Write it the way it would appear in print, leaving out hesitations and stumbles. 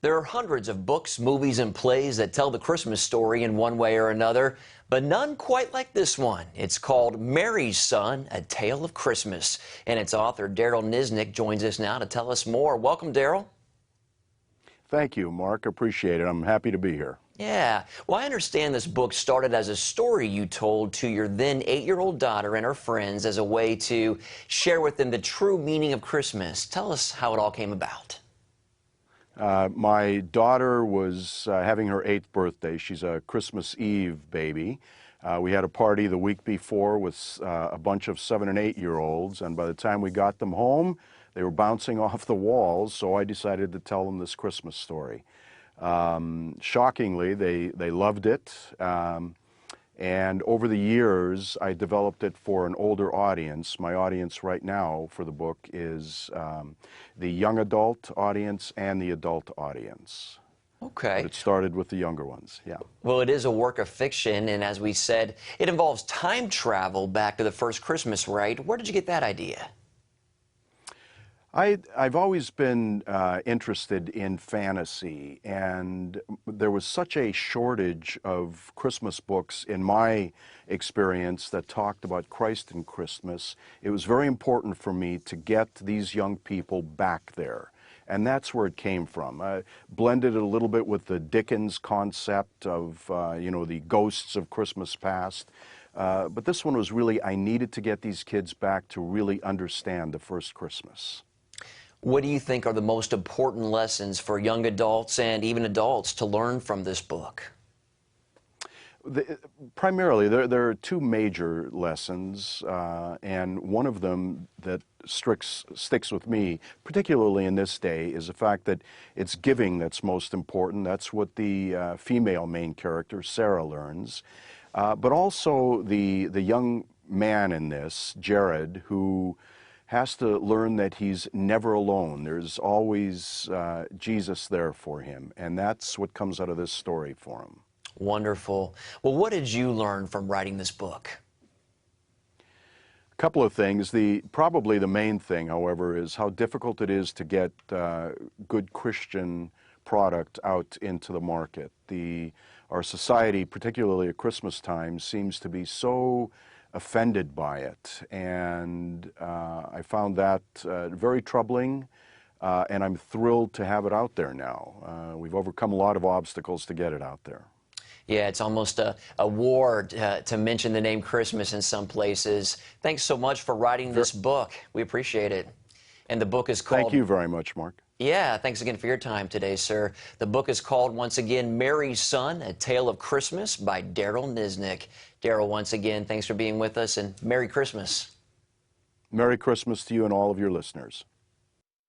There are hundreds of books, movies, and plays that tell the Christmas story in one way or another, but none quite like this one. It's called Mary's Son, A Tale of Christmas, and its author, Darryl Nyznyk, joins us now to tell us more. Welcome, Darryl. Thank you, Mark. Appreciate it. I'm happy to be here. Yeah. Well, I understand this book started as a story you told to your then 8-year-old daughter and her friends as a way to share with them the true meaning of Christmas. Tell us how it all came about. My daughter was having her 8th birthday. She's a Christmas Eve baby. We had a party the week before with a bunch of 7- and 8-year-olds, and by the time we got them home, they were bouncing off the walls, so I decided to tell them this Christmas story. Shockingly, they loved it, and over the years, I developed it for an older audience. My audience right now for the book is the young adult audience and the adult audience. Okay. But it started with the younger ones, yeah. Well, it is a work of fiction, and as we said, it involves time travel back to the first Christmas, right? Where did you get that idea? I've always been interested in fantasy, and there was such a shortage of Christmas books in my experience that talked about Christ and Christmas. It was very important for me to get these young people back there, and that's where it came from. I blended it a little bit with the Dickens concept of, the ghosts of Christmas past. But this one was really, I needed to get these kids back to really understand the first Christmas. What do you think are the most important lessons for young adults and even adults to learn from this book? Primarily, there are two major lessons, and one of them that sticks with me, particularly in this day, is the fact that it's giving that's most important. That's what the female main character, Sarah, learns. But also the young man in this, Jared, who has to learn that he's never alone. There's always Jesus there for him, and that's what comes out of this story for him. Wonderful. Well, what did you learn from writing this book? A couple of things. Probably the main thing, however, is how difficult it is to get good Christian product out into the market. Our society, particularly at Christmas time, seems to be so offended by it, and I found that very troubling, and I'm thrilled to have it out there now. We've overcome a lot of obstacles to get it out there. Yeah, it's almost a war to mention the name Christmas in some places. Thanks so much for writing this book. We appreciate it. And the book is called... Thank you very much, Mark. Yeah, thanks again for your time today, sir. The book is called, once again, Mary's Son, A Tale of Christmas by Darryl Nyznyk. Darryl, once again, thanks for being with us, and Merry Christmas. Merry Christmas to you and all of your listeners.